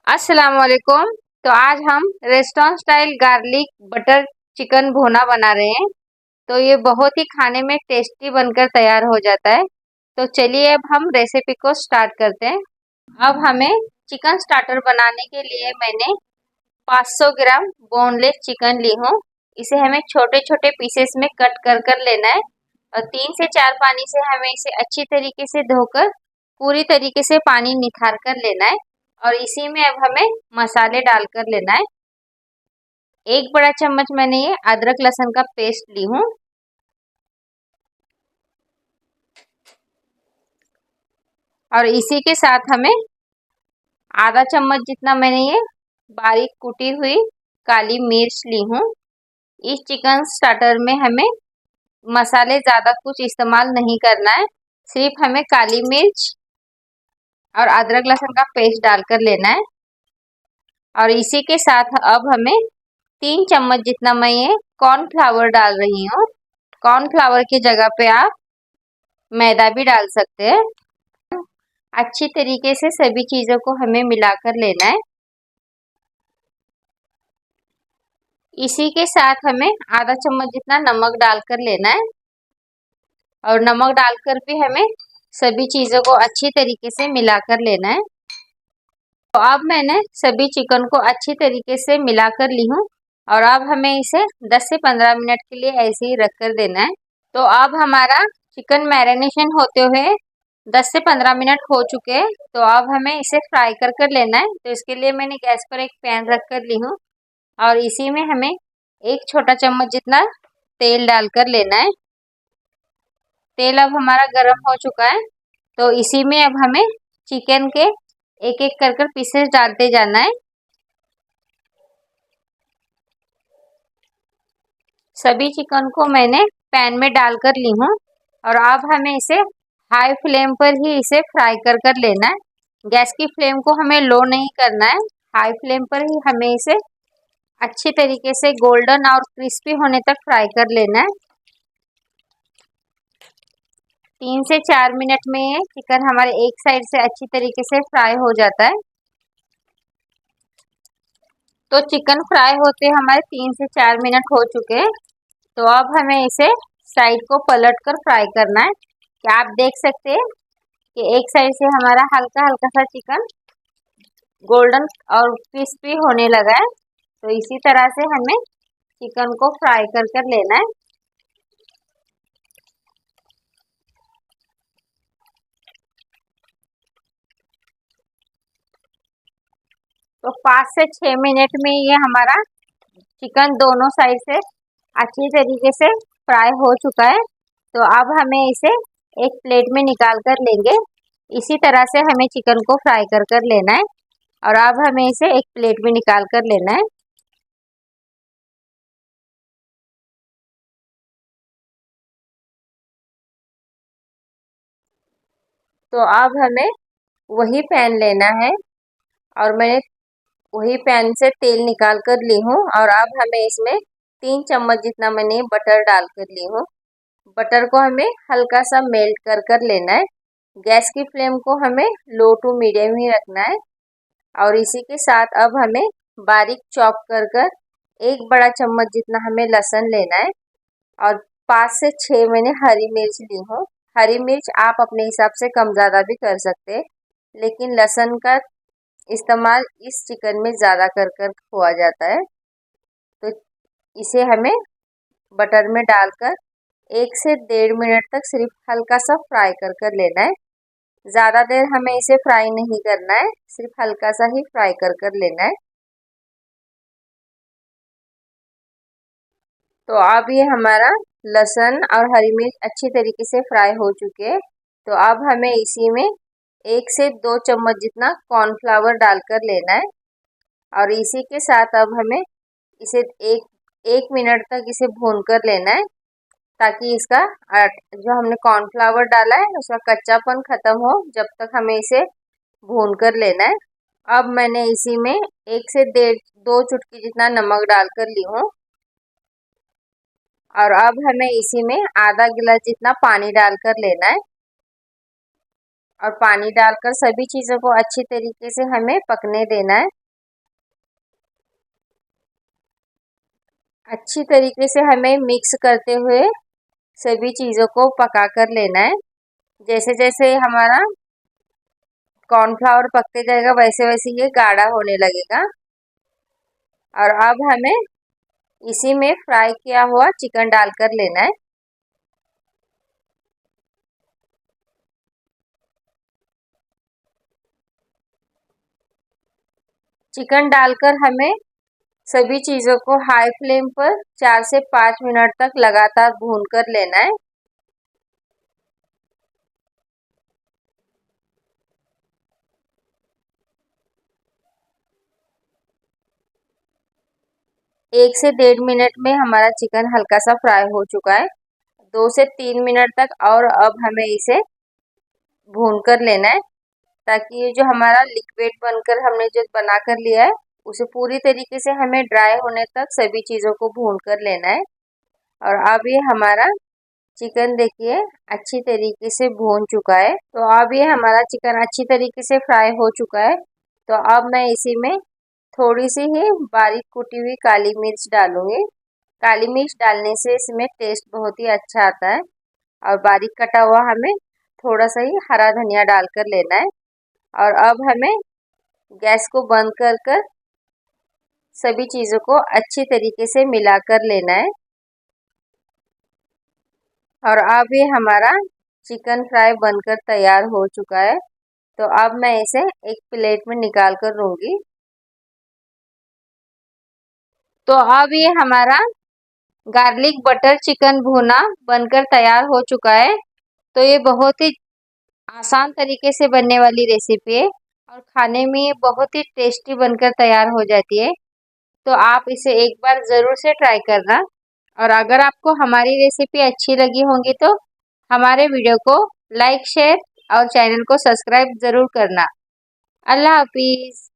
अस्सलाम वालेकुम। तो आज हम restaurant style garlic butter chicken भुना बना रहे हैं। तो ये बहुत ही खाने में टेस्टी बनकर तैयार हो जाता है। तो चलिए अब हम रेसिपी को स्टार्ट करते हैं। अब हमें चिकन स्टार्टर बनाने के लिए मैंने 500 ग्राम बोनलेस चिकन ली हूँ। इसे हमें छोटे छोटे पीसेस में कट कर कर लेना है और 3 से 4 पानी से हमें इसे अच्छी तरीके से धोकर पूरी तरीके से पानी निथार कर लेना है। और इसी में अब हमें मसाले डालकर लेना है। 1 बड़ा चम्मच मैंने ये अदरक लहसुन का पेस्ट ली हूँ। और इसी के साथ हमें आधा चम्मच जितना मैंने ये बारीक कुटी हुई काली मिर्च ली हूँ। इस चिकन स्टार्टर में हमें मसाले ज़्यादा कुछ इस्तेमाल नहीं करना है, सिर्फ हमें काली मिर्च और अदरक लहसुन का पेस्ट डालकर लेना है। और इसी के साथ अब हमें 3 चम्मच जितना मैं ये कॉर्नफ्लावर डाल रही हूँ। कॉर्नफ्लावर की जगह पे आप मैदा भी डाल सकते हैं। अच्छी तरीके से सभी चीज़ों को हमें मिलाकर लेना है। इसी के साथ हमें आधा चम्मच जितना नमक डालकर लेना है। और नमक डालकर भी हमें सभी चीज़ों को अच्छी तरीके से मिलाकर लेना है। तो अब मैंने सभी चिकन को अच्छी तरीके से मिलाकर ली हूँ और अब हमें इसे 10 से 15 मिनट के लिए ऐसे ही रख कर देना है। तो अब हमारा चिकन मैरिनेशन होते हुए 10 से 15 मिनट हो चुके हैं। तो अब हमें इसे फ्राई कर कर लेना है। तो इसके लिए मैंने गैस पर एक पैन रख कर ली हूँ और इसी में हमें 1 छोटा चम्मच जितना तेल डालकर लेना है। तेल अब हमारा गर्म हो चुका है। तो इसी में अब हमें चिकन के एक एक कर कर पीसेस डालते जाना है। सभी चिकन को मैंने पैन में डालकर ली हूँ और अब हमें इसे हाई फ्लेम पर ही इसे फ्राई कर कर लेना है। गैस की फ्लेम को हमें लो नहीं करना है, हाई फ्लेम पर ही हमें इसे अच्छी तरीके से गोल्डन और क्रिस्पी होने तक फ्राई कर लेना है। 3 से 4 मिनट में ये चिकन हमारे एक साइड से अच्छी तरीके से फ्राई हो जाता है। तो चिकन फ्राई होते हमारे 3 से 4 मिनट हो चुके हैं। तो अब हमें इसे साइड को पलट कर फ्राई करना है। क्या आप देख सकते हैं कि एक साइड से हमारा हल्का हल्का सा चिकन गोल्डन और क्रिस्पी होने लगा है। तो इसी तरह से हमें चिकन को फ्राई कर कर लेना है। तो 5 से 6 मिनट में ये हमारा चिकन दोनों साइड से अच्छी तरीके से फ्राई हो चुका है। तो अब हमें इसे एक प्लेट में निकाल कर लेंगे। इसी तरह से हमें चिकन को फ्राई कर कर लेना है और अब हमें इसे एक प्लेट में निकाल कर लेना है। तो अब हमें वही पैन लेना है और मैं वही पैन से तेल निकाल कर ली हूँ और अब हमें इसमें 3 चम्मच जितना मैंने बटर डाल कर ली हूँ। बटर को हमें हल्का सा मेल्ट कर कर लेना है। गैस की फ्लेम को हमें लो टू मीडियम ही रखना है। और इसी के साथ अब हमें बारीक चॉप कर कर 1 बड़ा चम्मच जितना हमें लहसुन लेना है और 5 से 6 मैंने हरी मिर्च ली हूँ। हरी मिर्च आप अपने हिसाब से कम ज़्यादा भी कर सकते हैं, लेकिन लहसुन का इस्तेमाल इस चिकन में ज़्यादा कर कर हुआ जाता है। तो इसे हमें बटर में डालकर 1 से 1.5 मिनट तक सिर्फ हल्का सा फ्राई कर कर लेना है। ज़्यादा देर हमें इसे फ्राई नहीं करना है, सिर्फ हल्का सा ही फ्राई कर कर लेना है। तो अब ये हमारा लहसुन और हरी मिर्च अच्छी तरीके से फ्राई हो चुके हैं। तो अब हमें इसी में 1 से 2 चम्मच जितना कॉर्नफ्लावर डालकर लेना है और इसी के साथ अब हमें इसे एक एक मिनट तक इसे भून कर लेना है, ताकि इसका जो हमने कॉर्नफ्लावर डाला है उसका कच्चापन खत्म हो, जब तक हमें इसे भून कर लेना है। अब मैंने इसी में 1 से 1.5 2 चुटकी जितना नमक डालकर ली हूँ और अब हमें इसी में आधा गिलास जितना पानी डालकर लेना है। और पानी डालकर सभी चीज़ों को अच्छी तरीके से हमें पकने देना है। अच्छी तरीके से हमें मिक्स करते हुए सभी चीज़ों को पका कर लेना है। जैसे जैसे हमारा कॉर्नफ्लावर पकते जाएगा वैसे वैसे ये गाढ़ा होने लगेगा। और अब हमें इसी में फ्राई किया हुआ चिकन डालकर लेना है। चिकन डालकर हमें सभी चीज़ों को हाई फ्लेम पर 4 से 5 मिनट तक लगातार भून कर लेना है। एक से 1.5 मिनट में हमारा चिकन हल्का सा फ्राई हो चुका है। 2 से 3 मिनट तक और अब हमें इसे भून कर लेना है, ताकि ये जो हमारा लिक्विड बनकर हमने जो बना कर लिया है उसे पूरी तरीके से हमें ड्राई होने तक सभी चीज़ों को भून कर लेना है। और अब ये हमारा चिकन देखिए अच्छी तरीके से भून चुका है। तो अब ये हमारा चिकन अच्छी तरीके से फ्राई हो चुका है। तो अब मैं इसी में थोड़ी सी ही बारीक कुटी हुई काली मिर्च डालूंगी। काली मिर्च डालने से इसमें टेस्ट बहुत ही अच्छा आता है। और बारीक कटा हुआ हमें थोड़ा सा ही हरा धनिया डालकर लेना है। और अब हमें गैस को बंद कर सभी चीज़ों को अच्छी तरीके से मिलाकर लेना है। और अब ये हमारा चिकन फ्राई बनकर तैयार हो चुका है। तो अब मैं इसे एक प्लेट में निकाल कर लूँगी। तो अब ये हमारा गार्लिक बटर चिकन भुना बनकर तैयार हो चुका है। तो ये बहुत ही आसान तरीके से बनने वाली रेसिपी है और खाने में ये बहुत ही टेस्टी बनकर तैयार हो जाती है। तो आप इसे एक बार ज़रूर से ट्राई करना। और अगर आपको हमारी रेसिपी अच्छी लगी होंगी तो हमारे वीडियो को लाइक शेयर और चैनल को सब्सक्राइब ज़रूर करना। अल्लाह हाफिज़।